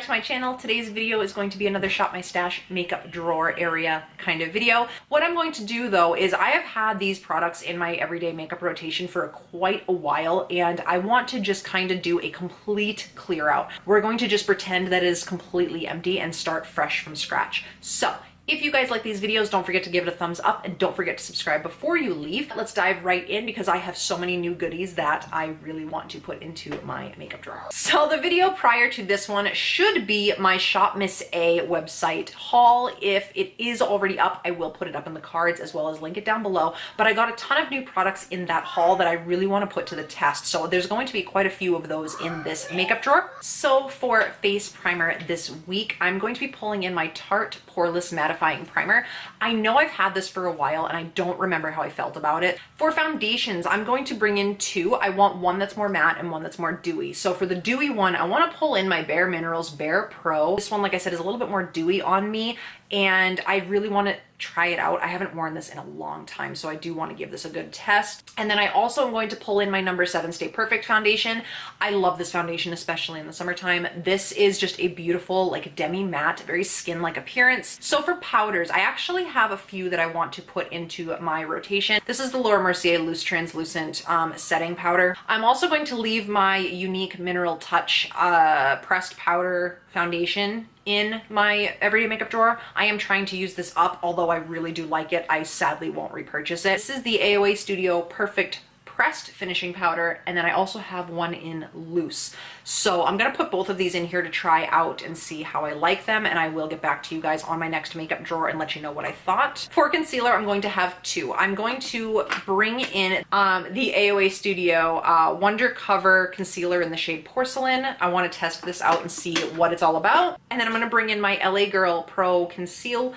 to my channel. Today's video is going to be another Shop My Stash makeup drawer area kind of video. What I'm going to do though is I have had these products in my everyday makeup rotation for quite a while, and I want to just kind of do a complete clear out. We're going to just pretend that it is completely empty and start fresh from scratch. So if you guys like these videos, don't forget to give it a thumbs up and don't forget to subscribe before you leave. Let's dive right in because I have so many new goodies that I really want to put into my makeup drawer. So the video prior to this one should be my Shop Miss A website haul. If it is already up, I will put it up in the cards as well as link it down below. But I got a ton of new products in that haul that I really want to put to the test. So there's going to be quite a few of those in this makeup drawer. So for face primer this week, I'm going to be pulling in my Tarte Poreless Mattifying Primer. I know I've had this for a while and I don't remember how I felt about it. For foundations, I'm going to bring in two. I want one that's more matte and one that's more dewy. So for the dewy one, I want to pull in my Bare Minerals Bare Pro. This one, like I said, is a little bit more dewy on me and I really want to try it out. I haven't worn this in a long time, so I do want to give this a good test. And then I also am going to pull in my number 7 Stay Perfect foundation. I love this foundation, especially in the summertime. This is just a beautiful, like demi matte, very skin-like appearance. So for powders, I actually have a few that I want to put into my rotation. This is the Laura Mercier Loose Translucent setting powder. I'm also going to leave my Unique Mineral Touch pressed powder foundation in my everyday makeup drawer. I am trying to use this up, although I really do like it. I sadly won't repurchase it. This is the AOA Studio Perfect Pressed Finishing Powder, and then I also have one in loose. So I'm gonna put both of these in here to try out and see how I like them, and I will get back to you guys on my next makeup drawer and let you know what I thought. For concealer, I'm going to have two. I'm going to bring in the AOA Studio Wonder Cover Concealer in the shade Porcelain. I want to test this out and see what it's all about. And then I'm gonna bring in my LA Girl Pro Conceal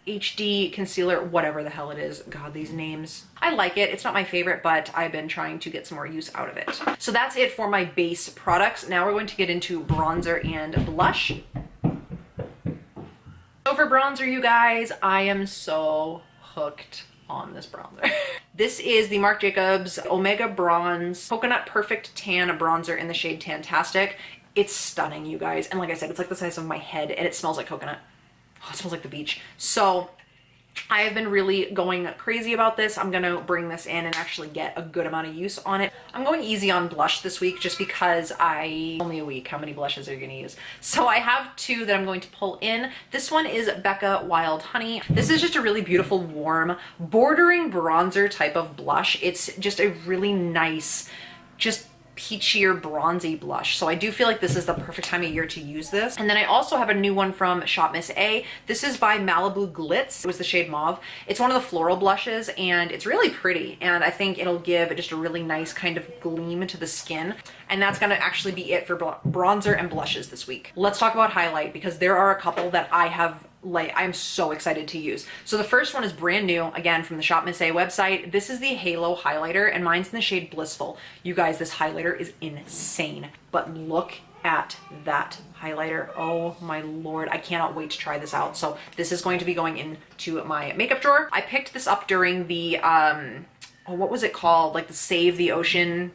HD concealer, whatever the hell it is. God, these names. I like it. It's not my favorite, but I've been trying to get some more use out of it. So that's it for my base products. Now we're going to get into bronzer and blush. So for bronzer, you guys, I am so hooked on this bronzer. This is the Marc Jacobs Omega Bronze Coconut Perfect Tan Bronzer in the shade Tantastic. It's stunning, you guys. And like I said, it's like the size of my head and it smells like coconut. Oh, it smells like the beach. So I have been really going crazy about this. I'm gonna bring this in and actually get a good amount of use on it. I'm going easy on blush this week just because only a week. How many blushes are you gonna use? So I have two that I'm going to pull in. This one is Becca Wild Honey. This is just a really beautiful, warm, bordering bronzer type of blush. It's just a really nice, just peachier bronzy blush. So I do feel like this is the perfect time of year to use this. And then I also have a new one from Shop Miss A. This is by Malibu Glitz. It was the shade Mauve. It's one of the floral blushes and it's really pretty. And I think it'll give just a really nice kind of gleam to the skin. And that's gonna actually be it for bronzer and blushes this week. Let's talk about highlight because there are a couple that I'm so excited to use. So the first one is brand new, again, from the Shop Miss A website. This is the Halo highlighter and mine's in the shade Blissful. You guys, this highlighter is insane, but look at that highlighter. Oh my Lord, I cannot wait to try this out. So this is going to be going into my makeup drawer. I picked this up during the, what was it called? Like the Save the Ocean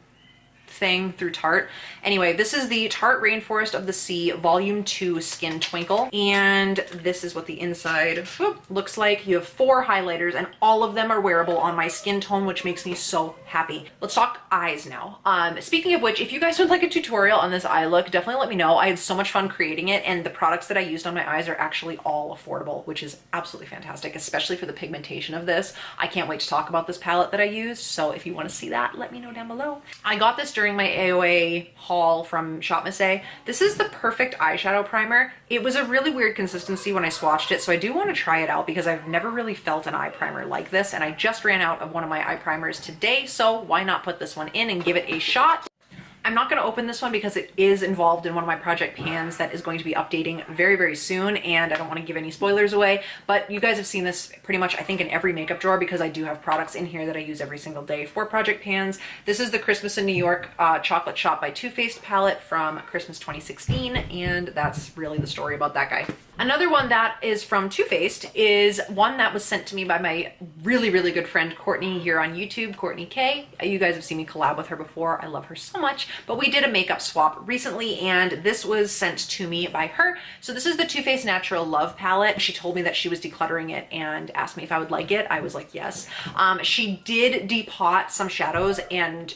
thing through Tarte. Anyway, this is the Tarte Rainforest of the Sea Volume 2 Skin Twinkle, and this is what the inside looks like. You have 4 highlighters and all of them are wearable on my skin tone, which makes me so happy. Let's talk eyes now. Speaking of which, if you guys would like a tutorial on this eye look, definitely let me know. I had so much fun creating it, and the products that I used on my eyes are actually all affordable, which is absolutely fantastic, especially for the pigmentation of this. I can't wait to talk about this palette that I used, so if you want to see that, let me know down below. I got this during my AOA haul from Shop Miss A. This is the Perfect Eyeshadow Primer. It was a really weird consistency when I swatched it, so I do want to try it out because I've never really felt an eye primer like this, and I just ran out of one of my eye primers today, so why not put this one in and give it a shot? I'm not going to open this one because it is involved in one of my project pans that is going to be updating very, very soon, and I don't want to give any spoilers away, but you guys have seen this pretty much, I think, in every makeup drawer because I do have products in here that I use every single day for project pans. This is the Christmas in New York Chocolate Shop by Too Faced palette from Christmas 2016, and that's really the story about that guy. Another one that is from Too Faced is one that was sent to me by my really, really good friend Courtney here on YouTube, Courtney K. You guys have seen me collab with her before. I love her so much. But we did a makeup swap recently and this was sent to me by her. So this is the Too Faced Natural Love palette. She told me that she was decluttering it and asked me if I would like it. I was like, yes. She did depot some shadows and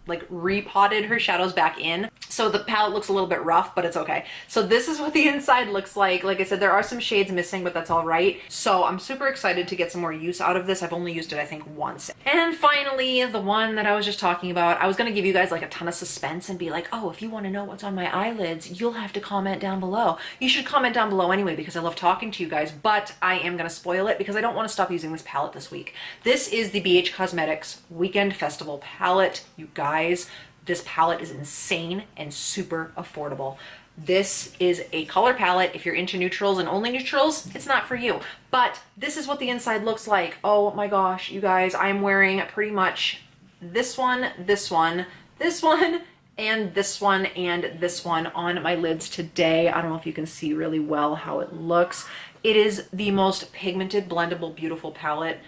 like repotted her shadows back in. So the palette looks a little bit rough, but it's okay. So this is what the inside looks like. Like I said, there are some shades missing, but that's all right. So I'm super excited to get some more use out of this. I've only used it, I think, once. And finally, the one that I was just talking about, I was gonna give you guys like a ton of suspense and be like, oh, if you wanna know what's on my eyelids, you'll have to comment down below. You should comment down below anyway, because I love talking to you guys, but I am gonna spoil it because I don't wanna stop using this palette this week. This is the BH Cosmetics Weekend Festival palette, you guys. This palette is insane and super affordable. This is a color palette. If you're into neutrals and only neutrals, it's not for you. But this is what the inside looks like. Oh my gosh, you guys, I'm wearing pretty much this one, this one, this one, and this one, and this one on my lids today. I don't know if you can see really well how it looks. It is the most pigmented, blendable, beautiful palette.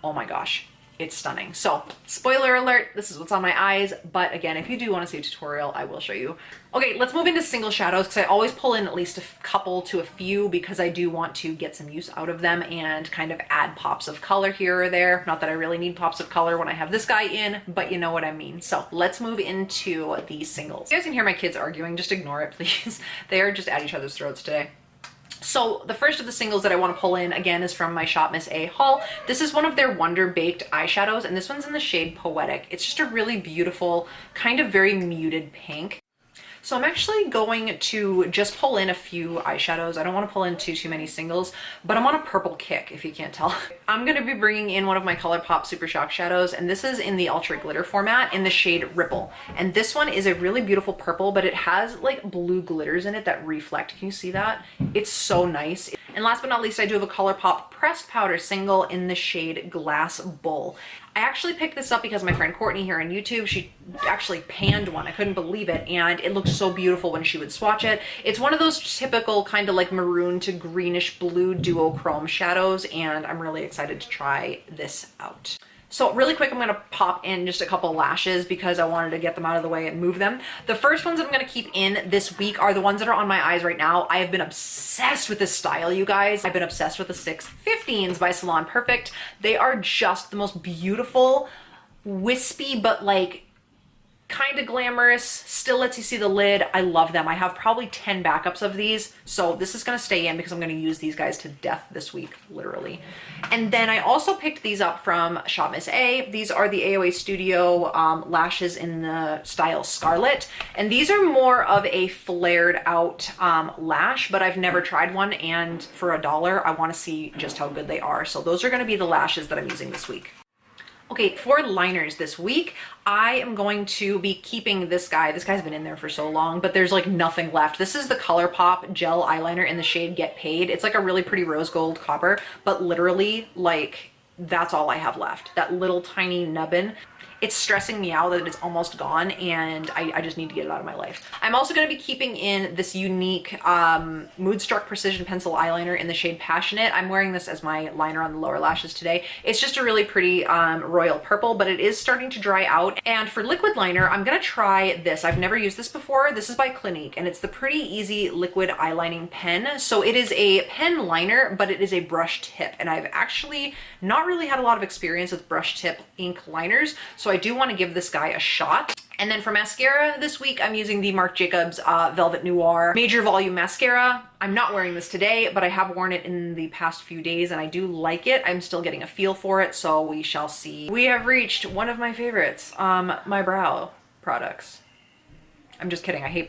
Oh my gosh. It's stunning. So spoiler alert, this is what's on my eyes. But again, if you do want to see a tutorial, I will show you. Okay, let's move into single shadows because I always pull in at least a couple to a few because I do want to get some use out of them and kind of add pops of color here or there. Not that I really need pops of color when I have this guy in, but you know what I mean. So let's move into the singles. You guys can hear my kids arguing, just ignore it, please. They are just at each other's throats today. So the first of the singles that I want to pull in again is from my Shop Miss A haul. This is one of their Wonder Baked eyeshadows and this one's in the shade Poetic. It's just a really beautiful, kind of very muted pink. So I'm actually going to just pull in a few eyeshadows. I don't want to pull in too many singles, but I'm on a purple kick if you can't tell. I'm going to be bringing in one of my ColourPop Super Shock shadows, and this is in the Ultra Glitter format in the shade Ripple. And this one is a really beautiful purple, but it has like blue glitters in it that reflect. Can you see that? It's so nice. And last but not least, I do have a ColourPop Pressed Powder single in the shade Glass Bull. I actually picked this up because my friend Courtney here on YouTube, she actually panned one. I couldn't believe it. And it looked so beautiful when she would swatch it. It's one of those typical kind of like maroon to greenish blue duochrome shadows. And I'm really excited to try this out. So really quick, I'm gonna pop in just a couple lashes because I wanted to get them out of the way and move them. The first ones that I'm gonna keep in this week are the ones that are on my eyes right now. I have been obsessed with this style, you guys. I've been obsessed with the 615s by Salon Perfect. They are just the most beautiful, wispy, but like kind of glamorous, still lets you see the lid. I love them. I have probably 10 backups of these. So this is going to stay in because I'm going to use these guys to death this week, literally. And then I also picked these up from Shop Miss A. These are the AOA Studio lashes in the style Scarlet. And these are more of a flared out lash, but I've never tried one. And for $1, I want to see just how good they are. So those are going to be the lashes that I'm using this week. Okay, for liners this week, I am going to be keeping this guy. This guy's been in there for so long, but there's like nothing left. This is the ColourPop gel eyeliner in the shade Get Paid. It's like a really pretty rose gold copper, but literally like that's all I have left. That little tiny nubbin. It's stressing me out that it's almost gone and I just need to get it out of my life. I'm also going to be keeping in this unique Moodstruck Precision Pencil Eyeliner in the shade Passionate. I'm wearing this as my liner on the lower lashes today. It's just a really pretty royal purple, but it is starting to dry out. And for liquid liner, I'm going to try this. I've never used this before. This is by Clinique and it's the Pretty Easy Liquid Eyelining Pen. So it is a pen liner, but it is a brush tip. And I've actually not really had a lot of experience with brush tip ink liners. So I do want to give this guy a shot. And then for mascara this week, I'm using the Marc Jacobs Velvet Noir Major Volume Mascara. I'm not wearing this today, but I have worn it in the past few days and I do like it. I'm still getting a feel for it, so we shall see. We have reached one of my favorites, my brow products. I'm just kidding. I hate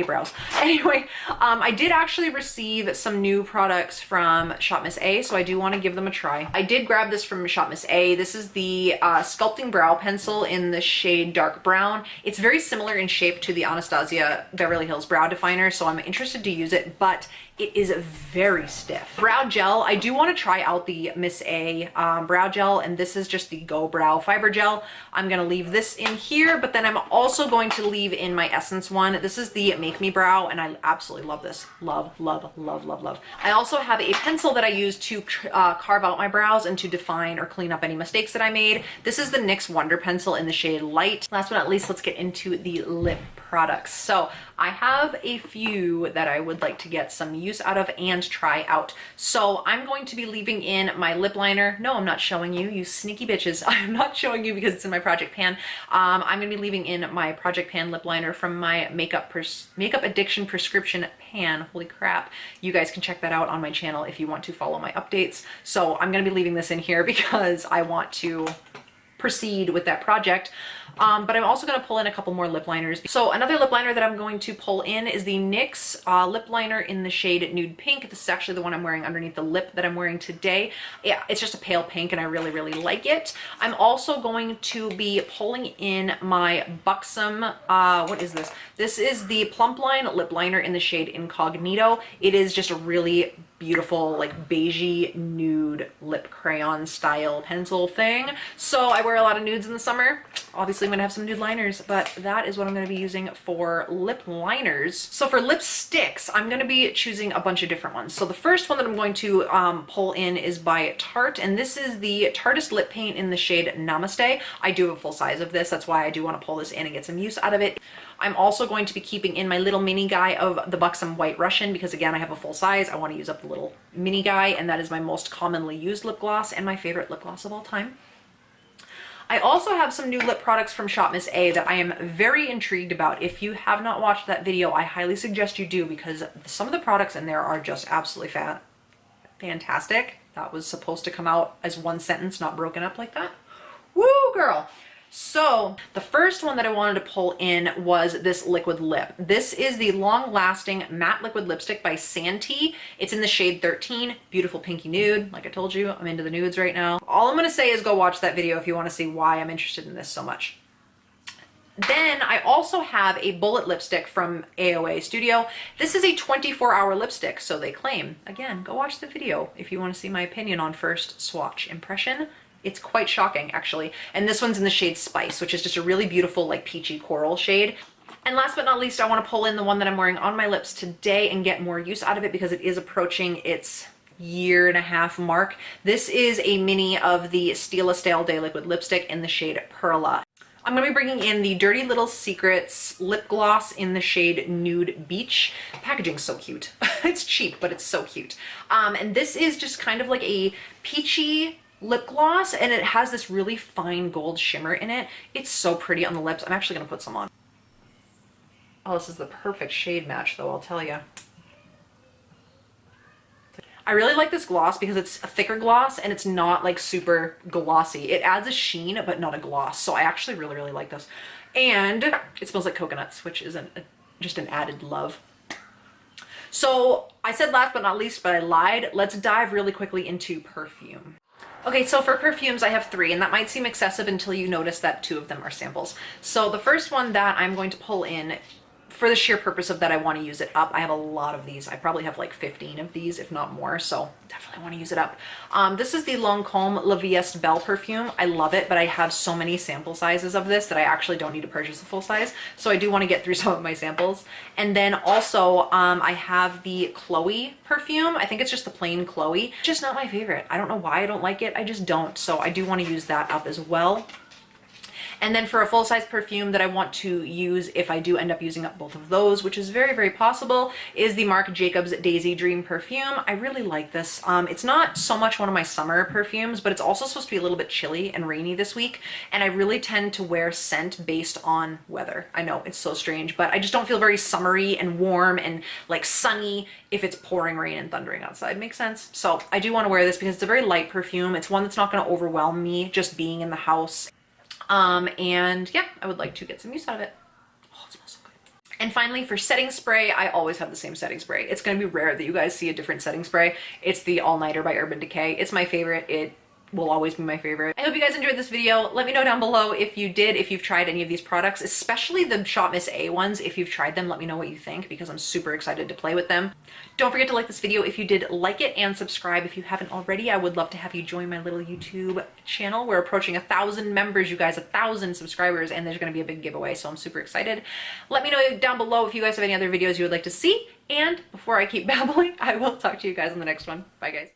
brows. Anyway, I did actually receive some new products from Shop Miss A, so I do want to give them a try. I did grab this from Shop Miss A. This is the Sculpting Brow Pencil in the shade Dark Brown. It's very similar in shape to the Anastasia Beverly Hills Brow Definer, so I'm interested to use it, but It is very stiff. Brow gel, I do want to try out the Miss A brow gel, and this is just the Go Brow Fiber Gel. I'm going to leave this in here, but then I'm also going to leave in my Essence one. This is the Make Me Brow, and I absolutely love this. Love, love, love, love, love. I also have a pencil that I use to carve out my brows and to define or clean up any mistakes that I made. This is the NYX Wonder Pencil in the shade Light. Last but not least, let's get into the lip products. So I have a few that I would like to get some use out of and try out. So I'm going to be leaving in my lip liner. No, I'm not showing you, you sneaky bitches. I'm not showing you because it's in my Project Pan. I'm gonna be leaving in my Project Pan lip liner from my Makeup Addiction Prescription Pan. Holy crap. You guys can check that out on my channel if you want to follow my updates. So I'm gonna be leaving this in here because I want to proceed with that project. But I'm also going to pull in a couple more lip liners. So another lip liner that I'm going to pull in is the NYX lip liner in the shade Nude Pink. This is actually the one I'm wearing underneath the lip that I'm wearing today. Yeah, it's just a pale pink and I really, really like it. I'm also going to be pulling in my Buxom, what is this? This is the Plump Line lip liner in the shade Incognito. It is just a really beautiful like beigey nude lip crayon style pencil thing. So I wear a lot of nudes in the summer. Obviously I'm gonna have some nude liners, but that is what I'm gonna be using for lip liners. So for lipsticks, I'm gonna be choosing a bunch of different ones. So the first one that I'm going to pull in is by Tarte, and this is the Tarteist lip paint in the shade Namaste. I do have a full size of this, that's why I do want to pull this in and get some use out of it. I'm also going to be keeping in my little mini guy of the Buxom White Russian because again, I have a full size. I want to use up the little mini guy, and that is my most commonly used lip gloss and my favorite lip gloss of all time. I also have some new lip products from Shop Miss A that I am very intrigued about. If you have not watched that video, I highly suggest you do because some of the products in there are just absolutely fantastic. That was supposed to come out as one sentence, not broken up like that. Woo, girl. So the first one that I wanted to pull in was this liquid lip. This is the long lasting matte liquid lipstick by Santee. It's in the shade 13, beautiful pinky nude. Like I told you, I'm into the nudes right now. All I'm gonna say is go watch that video if you wanna see why I'm interested in this so much. Then I also have a bullet lipstick from AOA Studio. This is a 24-hour lipstick, so they claim. Again, go watch the video if you wanna see my opinion on first swatch impression. It's quite shocking, actually. And this one's in the shade Spice, which is just a really beautiful, like peachy coral shade. And last but not least, I want to pull in the one that I'm wearing on my lips today and get more use out of it because it is approaching its year-and-a-half mark. This is a mini of the Stila Stale Day Liquid Lipstick in the shade Perla. I'm going to be bringing in the Dirty Little Secrets lip gloss in the shade Nude Beach. The packaging's so cute. It's cheap, but it's so cute. And this is just kind of like a peachy lip gloss, and it has this really fine gold shimmer in it. It's so pretty on the lips. I'm actually gonna put some on. Oh, this is the perfect shade match though, I'll tell you. I really like this gloss because it's a thicker gloss and it's not like super glossy. It adds a sheen, but not a gloss. So I actually really, really like this. And it smells like coconuts, which is just an added love. So I said last but not least, but I lied. Let's dive really quickly into perfume. Okay, so for perfumes, I have 3, and that might seem excessive until you notice that 2 of them are samples. So the first one that I'm going to pull in for the sheer purpose of that I want to use it up. I have a lot of these. I probably have like 15 of these, if not more, so definitely want to use it up. This is the Lancôme La Vieste Belle perfume. I love it, but I have so many sample sizes of this that I actually don't need to purchase a full size, so I do want to get through some of my samples. And then also, I have the Chloe perfume. I think it's just the plain Chloe. Just not my favorite. I don't know why I don't like it. I just don't, so I do want to use that up as well. And then for a full-size perfume that I want to use if I do end up using up both of those, which is very, very possible, is the Marc Jacobs Daisy Dream perfume. I really like this. It's not so much one of my summer perfumes, but it's also supposed to be a little bit chilly and rainy this week, and I really tend to wear scent based on weather. I know, it's so strange, but I just don't feel very summery and warm and like sunny if it's pouring rain and thundering outside. Makes sense? So I do want to wear this because it's a very light perfume. It's one that's not going to overwhelm me just being in the house. And yeah, I would like to get some use out of it. Oh, it smells so good. And finally, for setting spray, I always have the same setting spray. It's going to be rare that you guys see a different setting spray. It's the All Nighter by Urban Decay. It's my favorite. It will always be my favorite. I hope you guys enjoyed this video. Let me know down below if you did, if you've tried any of these products, especially the Shop Miss A ones. If you've tried them, let me know what you think because I'm super excited to play with them. Don't forget to like this video if you did like it, and subscribe if you haven't already. I would love to have you join my little YouTube channel. We're approaching 1,000 members, you guys, 1,000 subscribers, and there's gonna be a big giveaway, so I'm super excited. Let me know down below if you guys have any other videos you would like to see, and before I keep babbling, I will talk to you guys in the next one. Bye guys.